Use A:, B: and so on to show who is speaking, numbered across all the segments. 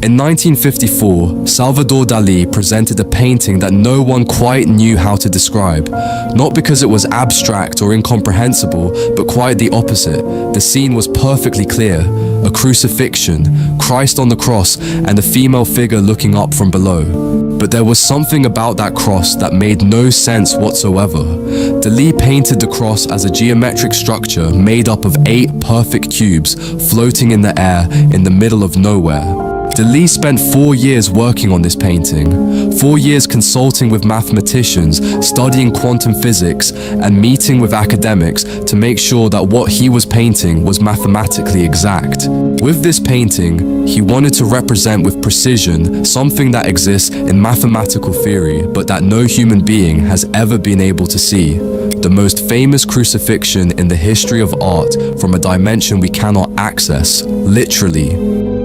A: In 1954, Salvador Dalí presented a painting that no one quite knew how to describe, not because it was abstract or incomprehensible, but quite the opposite. The scene was perfectly clear: a crucifixion, Christ on the cross, and a female figure looking up from below. But there was something about that cross that made no sense whatsoever. Dalí painted the cross as a geometric structure made up of 8 perfect cubes floating in the air in the middle of nowhere. Dalí spent 4 years working on this painting, 4 years consulting with mathematicians, studying quantum physics, and meeting with academics to make sure that what he was painting was mathematically exact. With this painting, he wanted to represent with precision something that exists in mathematical theory, but that no human being has ever been able to see: the most famous crucifixion in the history of art from a dimension we cannot access, literally.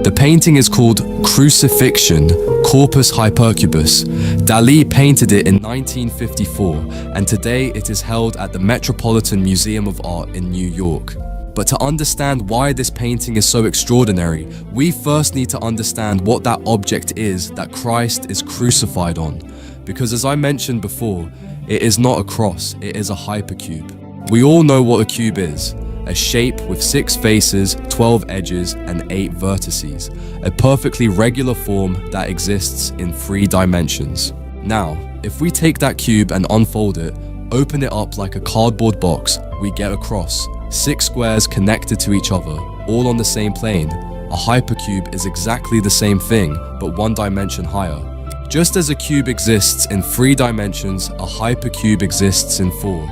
A: The painting is called Crucifixion, Corpus Hypercubus. Dalí painted it in 1954, and today it is held at the Metropolitan Museum of Art in New York. But to understand why this painting is so extraordinary, we first need to understand what that object is that Christ is crucified on. Because as I mentioned before, it is not a cross, it is a hypercube. We all know what a cube is: a shape with 6 faces, 12 edges, and 8 vertices, a perfectly regular form that exists in 3 dimensions. Now, if we take that cube and unfold it, open it up like a cardboard box, we get a cross, 6 squares connected to each other, all on the same plane. A hypercube is exactly the same thing, but 1 dimension higher. Just as a cube exists in 3 dimensions, a hypercube exists in 4.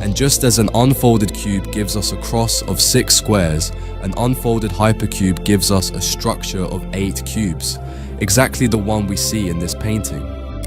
A: And just as an unfolded cube gives us a cross of 6 squares, an unfolded hypercube gives us a structure of 8 cubes, exactly the one we see in this painting.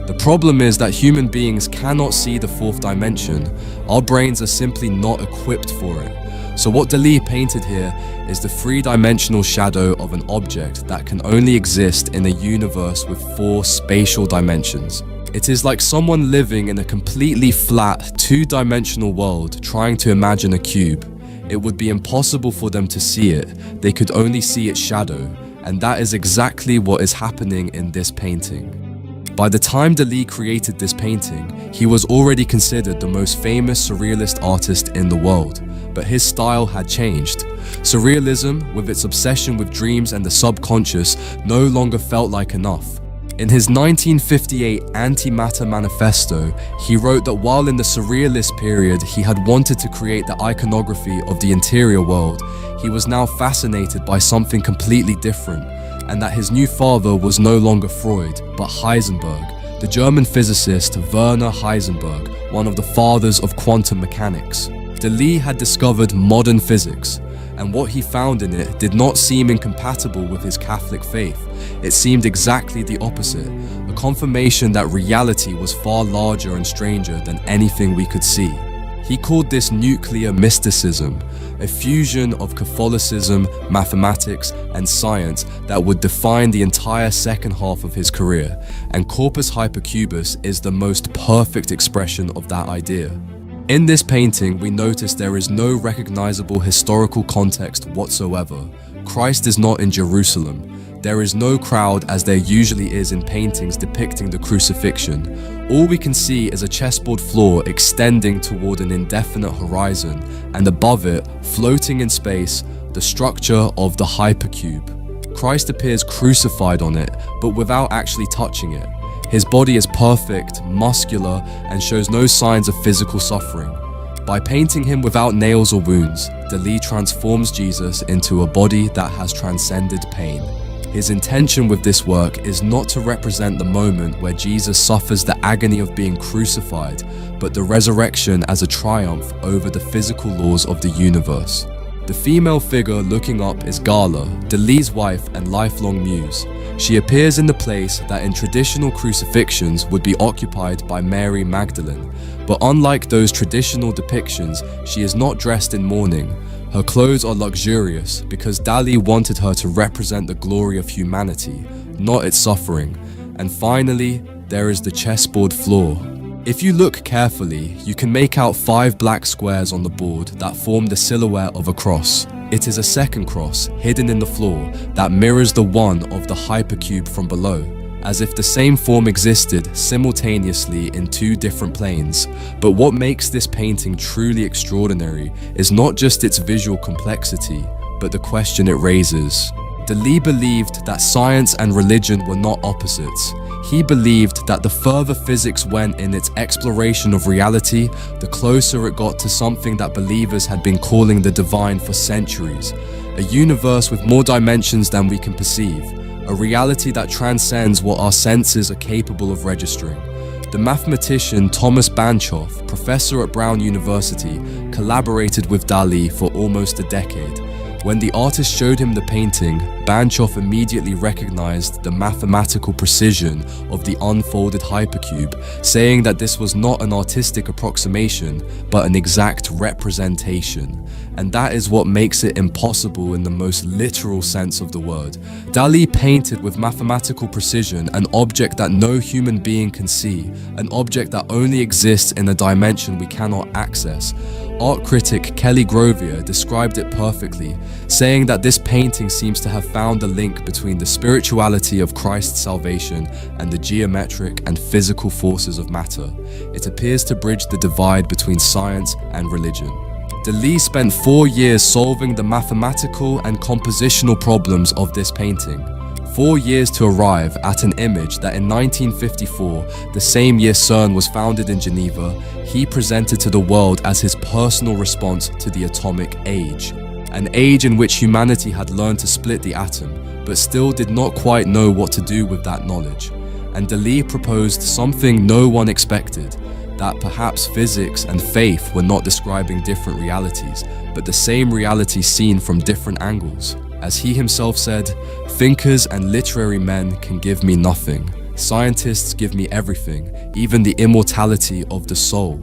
A: The problem is that human beings cannot see the 4th dimension. Our brains are simply not equipped for it. So what Dalí painted here is the 3-dimensional shadow of an object that can only exist in a universe with 4 spatial dimensions. It is like someone living in a completely flat, 2-dimensional world trying to imagine a cube. It would be impossible for them to see it. They could only see its shadow, and that is exactly what is happening in this painting. By the time Dalí created this painting, he was already considered the most famous surrealist artist in the world, but his style had changed. Surrealism, with its obsession with dreams and the subconscious, no longer felt like enough. In his 1958 Antimatter Manifesto, he wrote that while in the Surrealist period he had wanted to create the iconography of the interior world, he was now fascinated by something completely different, and that his new father was no longer Freud, but Heisenberg, the German physicist Werner Heisenberg, one of the fathers of quantum mechanics. Dalí had discovered modern physics, and what he found in it did not seem incompatible with his Catholic faith. It seemed exactly the opposite, a confirmation that reality was far larger and stranger than anything we could see. He called this nuclear mysticism, a fusion of Catholicism, mathematics, and science that would define the entire second half of his career, and Corpus Hypercubus is the most perfect expression of that idea. In this painting, we notice there is no recognizable historical context whatsoever. Christ is not in Jerusalem. There is no crowd as there usually is in paintings depicting the crucifixion. All we can see is a chessboard floor extending toward an indefinite horizon, and above it, floating in space, the structure of the hypercube. Christ appears crucified on it, but without actually touching it. His body is perfect, muscular, and shows no signs of physical suffering. By painting him without nails or wounds, Dalí transforms Jesus into a body that has transcended pain. His intention with this work is not to represent the moment where Jesus suffers the agony of being crucified, but the resurrection as a triumph over the physical laws of the universe. The female figure looking up is Gala, Dalí's wife and lifelong muse. She appears in the place that in traditional crucifixions would be occupied by Mary Magdalene, but unlike those traditional depictions, she is not dressed in mourning. Her clothes are luxurious because Dalí wanted her to represent the glory of humanity, not its suffering. And finally, there is the chessboard floor. If you look carefully, you can make out 5 black squares on the board that form the silhouette of a cross. It is a second cross, hidden in the floor, that mirrors the one of the hypercube from below, as if the same form existed simultaneously in two different planes. But what makes this painting truly extraordinary is not just its visual complexity, but the question it raises. Dalí believed that science and religion were not opposites. He believed that the further physics went in its exploration of reality, the closer it got to something that believers had been calling the divine for centuries, a universe with more dimensions than we can perceive, a reality that transcends what our senses are capable of registering. The mathematician Thomas Banchoff, professor at Brown University, collaborated with Dalí for almost a decade. When the artist showed him the painting, Banchoff immediately recognized the mathematical precision of the unfolded hypercube, saying that this was not an artistic approximation, but an exact representation. And that is what makes it impossible in the most literal sense of the word. Dalí painted with mathematical precision an object that no human being can see, an object that only exists in a dimension we cannot access. Art critic Kelly Grovier described it perfectly, saying that this painting seems to have found the link between the spirituality of Christ's salvation and the geometric and physical forces of matter. It appears to bridge the divide between science and religion. Dalí spent 4 years solving the mathematical and compositional problems of this painting. 4 years to arrive at an image that in 1954, the same year CERN was founded in Geneva, he presented to the world as his personal response to the atomic age. An age in which humanity had learned to split the atom, but still did not quite know what to do with that knowledge. And Dalí proposed something no one expected, that perhaps physics and faith were not describing different realities, but the same reality seen from different angles. As he himself said, "Thinkers and literary men can give me nothing. Scientists give me everything, even the immortality of the soul."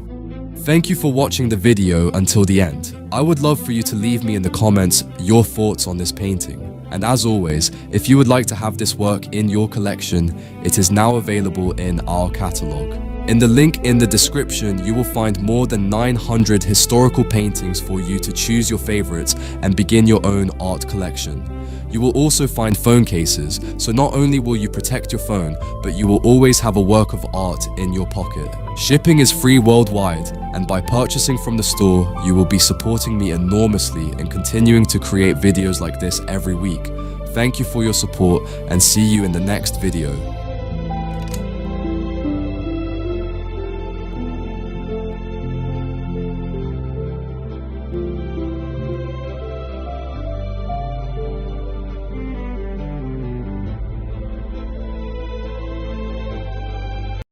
A: Thank you for watching the video until the end. I would love for you to leave me in the comments your thoughts on this painting. And as always, if you would like to have this work in your collection, it is now available in our catalogue. In the link in the description, you will find more than 900 historical paintings for you to choose your favorites and begin your own art collection. You will also find phone cases, so not only will you protect your phone, but you will always have a work of art in your pocket. Shipping is free worldwide, and by purchasing from the store, you will be supporting me enormously in continuing to create videos like this every week. Thank you for your support, and see you in the next video.